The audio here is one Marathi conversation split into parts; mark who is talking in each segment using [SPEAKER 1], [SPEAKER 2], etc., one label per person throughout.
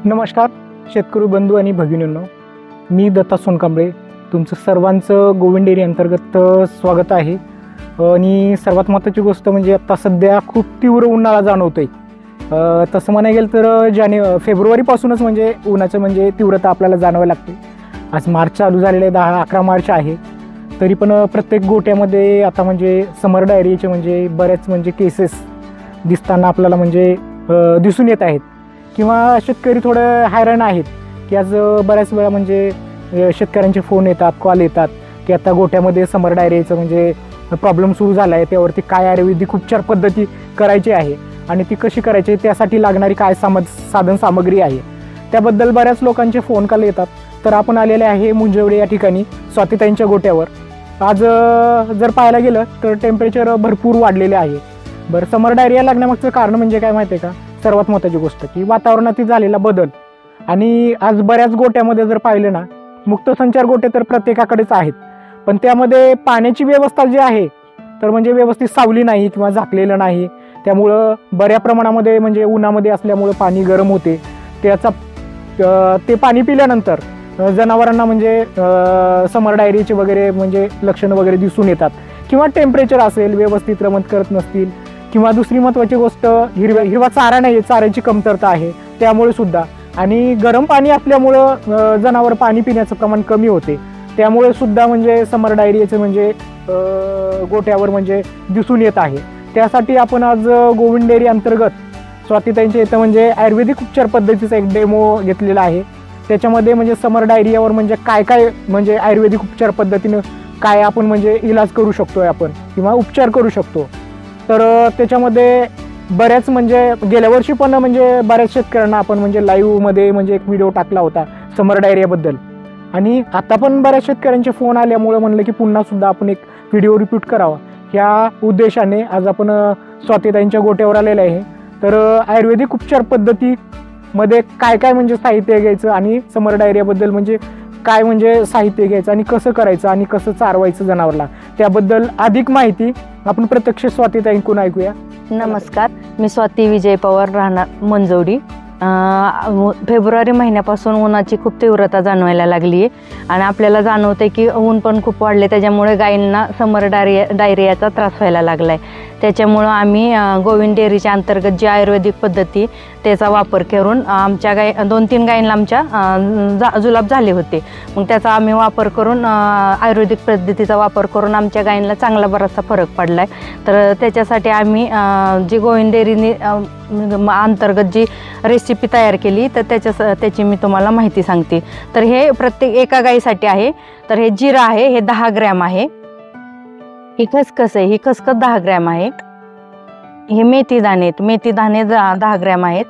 [SPEAKER 1] नमस्कार शेतकरी बंधू आणि भगिनींनो, मी दत्ता सोनकांबळे तुमचं सर्वांचं गोविंद डेअरी अंतर्गत स्वागत आहे। आणि सर्वात महत्त्वाची गोष्ट म्हणजे आता सध्या खूप तीव्र उन्हाळा जाणवतोय। तसं म्हणायला गेलं तर फेब्रुवारीपासूनच म्हणजे उन्हाचं म्हणजे तीव्रता आपल्याला जाणवायला लागते। आज मार्च चालू झालेले 10-11 मार्च आहे, तरी पण प्रत्येक गोट्यामध्ये आता म्हणजे समर डायरियाचे म्हणजे बऱ्याच म्हणजे केसेस दिसताना आपल्याला म्हणजे दिसून येत आहेत किंवा शेतकरी थोडं हैराण आहेत की आज बऱ्याच वेळा म्हणजे शेतकऱ्यांचे फोन येतात, कॉल येतात की आता गोट्यामध्ये समर डायरियाचं म्हणजे प्रॉब्लेम सुरू झाला आहे, त्यावरती काय आयुर्वेदिक उपचार पद्धती करायची आहे आणि ती कशी करायची, त्यासाठी लागणारी काय साधन सामग्री आहे, त्याबद्दल बऱ्याच लोकांचे फोन कॉल येतात। तर आपण आलेले आहे मुंजवडे या ठिकाणी स्वातीताईंच्या गोट्यावर। आज जर पाहायला गेलं तर टेम्परेचर भरपूर वाढलेले आहे। बरं, समर डायरिया लागण्यामागचं कारण म्हणजे काय माहिती आहे का? सर्वात महत्त्वाची गोष्ट की वातावरणातील झालेला बदल। आणि आज बऱ्याच गोट्यामध्ये जर पाहिले ना, मुक्तसंचार गोटे तर प्रत्येकाकडेच आहेत, पण त्यामध्ये पाण्याची व्यवस्था जी आहे तर म्हणजे व्यवस्थित सावली नाही किंवा झाकलेलं नाही, त्यामुळं बऱ्या प्रमाणामध्ये म्हणजे उन्हामध्ये असल्यामुळं पाणी गरम होते। ते पाणी पिल्यानंतर जनावरांना म्हणजे समर डायरियाचे वगैरे म्हणजे लक्षणं वगैरे दिसून येतात किंवा टेम्परेचर असेल व्यवस्थित रमत करत नसतील किंवा दुसरी महत्त्वाची गोष्ट हिरवा चारा नाही, चाऱ्याची कमतरता आहे त्यामुळे सुद्धा, आणि गरम पाणी असल्यामुळं जनावर पाणी पिण्याचं प्रमाण कमी होते, त्यामुळे सुद्धा म्हणजे समर डायरियाचे म्हणजे गोट्यावर म्हणजे दिसून येत आहे। त्यासाठी आपण आज गोविंद डेअरी अंतर्गत स्वातीताईंच्या इथं म्हणजे आयुर्वेदिक उपचार पद्धतीचा एक डेमो घेतलेला आहे। त्याच्यामध्ये म्हणजे समर डायरियावर म्हणजे काय काय म्हणजे आयुर्वेदिक उपचार पद्धतीनं काय आपण म्हणजे इलाज करू शकतो आपण किंवा उपचार करू शकतो। तर त्याच्यामध्ये बऱ्याच म्हणजे गेल्या वर्षी पण म्हणजे बऱ्याच शेतकऱ्यांना आपण म्हणजे लाईव्हमध्ये म्हणजे एक व्हिडिओ टाकला होता समर डायरियाबद्दल, आणि आता पण बऱ्याच शेतकऱ्यांचे फोन आल्यामुळे म्हणलं की पुन्हा सुद्धा आपण एक व्हिडिओ रिपीट करावा, ह्या उद्देशाने आज आपण स्वातीताईंच्या गोट्यावर आलेले आहे। तर आयुर्वेदिक उपचार पद्धतीमध्ये काय काय म्हणजे साहित्य घ्यायचं आणि समर डायरियाबद्दल म्हणजे काय म्हणजे साहित्य घ्यायचं आणि कसं करायचं आणि कसं चारवायचं जनावरला, त्याबद्दल अधिक माहिती आपण प्रत्यक्ष स्वातीताईंकडून ऐकूया।
[SPEAKER 2] नमस्कार, मी स्वाती विजय पवार, राहणार मंजवडी। फेब्रुवारी महिन्यापासून उन्हाची खूप तीव्रता जाणवायला लागली आहे आणि आपल्याला जाणवते की ऊन पण खूप वाढले, त्याच्यामुळे गायींना समर डायरियाचा त्रास व्हायला लागला आहे। त्याच्यामुळं आम्ही गोविंद डेअरीच्या अंतर्गत जी आयुर्वेदिक पद्धती त्याचा वापर करून आमच्या 2-3 गायींना आमच्या जुलाब झाले होते, मग त्याचा आम्ही वापर करून आयुर्वेदिक पद्धतीचा वापर करून आमच्या गायींना चांगला बराचसा फरक पडला आहे। तर त्याच्यासाठी आम्ही जी गोविंद डेअरीने अंतर्गत जी रेसिपी तयार केली तर त्याची मी तुम्हाला माहिती सांगते। तर हे प्रत्येक एका गायीसाठी आहे। तर हे जिरं आहे, हे 10 ग्रॅम आहे। ही खसखस आहे, ही खसखस 10 ग्रॅम आहे। हे मेथी दाणे आहेत, मेथी दाणे 10 ग्रॅम आहेत।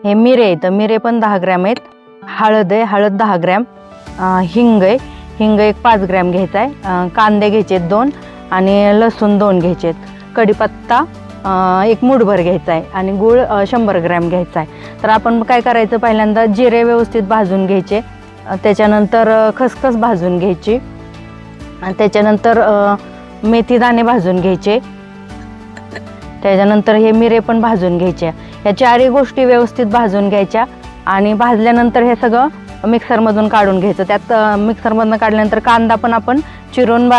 [SPEAKER 2] हे मिरे आहेत, मिरे पण 10 ग्रॅम आहेत। हळद आहे, हळद 10 ग्रॅम। हिंग आहे, हिंग एक 5 ग्रॅम घ्यायचा आहे। कांदे घ्यायचे 2 आणि लसूण 2 घ्यायचे आहेत। कढीपत्ता एक मूठभर घ्यायचा आहे आणि गूळ 100 ग्रॅम घ्यायचा आहे। तर आपण काय करायचं, पहिल्यांदा जिरे व्यवस्थित भाजून घ्यायचे, त्याच्यानंतर खसखस भाजून घ्यायची आणि त्याच्यानंतर मेथी दाणे भाजून घ्यायचे, त्याच्यानंतर हे मिरे पण भाजून घ्यायचे। ह्या 4ही गोष्टी व्यवस्थित भाजून घ्यायच्या आणि भाजल्यानंतर हे सगळं मिक्सरमधून काढून घ्यायचं। त्यात मिक्सरमधून काढल्यानंतर कांदा पण आपण चिरून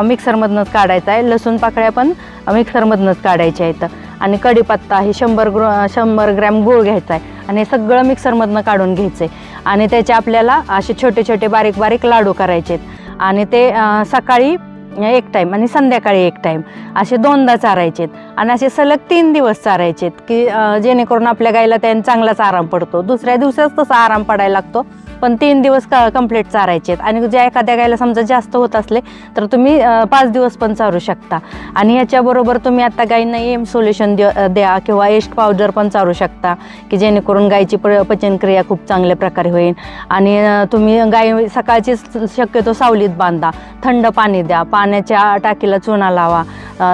[SPEAKER 2] मिक्सरमधूनच काढायचा आहे, लसूण पाकळ्या पण मिक्सरमधूनच काढायच्या आहेत आणि कढीपत्ता हे 100 ग्रॅम गूळ घ्यायचा आहे आणि हे सगळं मिक्सरमधनं काढून घ्यायचं आहे आणि त्याचे आपल्याला असे छोटे छोटे बारीक बारीक लाडू करायचे आहेत आणि ते सकाळी एक टाईम आणि संध्याकाळी एक टाईम असे 2दा चारायचेत आणि असे सलग 3 दिवस चारायचेत की जेणेकरून आपल्या गायीला त्याने चांगलाच आराम पडतो। दुसऱ्या दिवसाच तसा आराम पडायला लागतो, पण 3 दिवस कंप्लीट चारायचेत आणि ज्या एखाद्या गायीला समजा जास्त होत असले तर तुम्ही 5 दिवस पण चारू शकता। आणि ह्याच्याबरोबर तुम्ही आता गायींना एम सोल्युशन द्या किंवा एस्ट पावडर पण चारू शकता की जेणेकरून गायीची पचनक्रिया खूप चांगल्या प्रकारे होईल। आणि तुम्ही गाय सकाळची शक्यतो सावलीत बांधा, थंड पाणी द्या, पाण्याच्या टाकीला चुना लावा,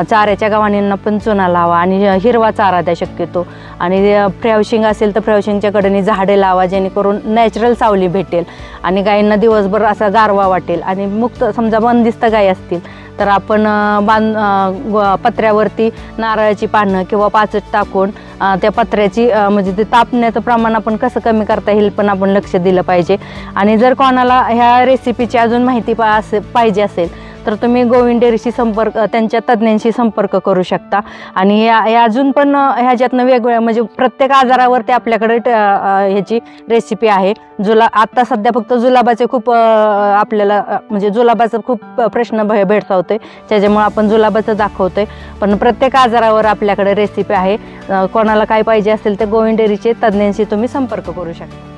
[SPEAKER 2] चाऱ्याच्या गव्हाणींना पण चुना लावा आणि हिरवा चारा द्या शक्यतो, आणि फ्रॅवशिंग असेल तर फ्रॅवशिंगच्या कडेने झाडे लावा जेणेकरून नॅचरल सावली भेटेल आणि गायींना दिवसभर असा गारवा वाटेल। आणि मुक्त समजा बंदिस्त गायी असतील तर आपण पत्र्यावरती नारळाची पानं किंवा पाचट टाकून त्या पत्र्याची म्हणजे ते तापण्याचं प्रमाण आपण कसं कमी करता येईल पण आपण लक्ष दिलं पाहिजे. आणि जर कोणाला ह्या रेसिपीची अजून माहिती पाहिजे असेल तर तुम्ही गोविंद डेअरीशी त्यांच्या तज्ज्ञांशी संपर्क करू शकता. आणि या अजून पण ह्याच्यातनं वेगवेगळ्या म्हणजे प्रत्येक आजारावरती आपल्याकडे ह्याची रेसिपी आहे. आता सध्या फक्त जुलाबाचे खूप आपल्याला म्हणजे जुलाबाचा खूप प्रश्न भेडसावतोय, त्याच्यामुळे आपण जुलाबाचं दाखवतोय. पण प्रत्येक आजारावर आपल्याकडे रेसिपी आहे. कोणाला काय पाहिजे असेल तर गोविंद डेअरीचे तज्ज्ञांशी तुम्ही संपर्क करू शकता.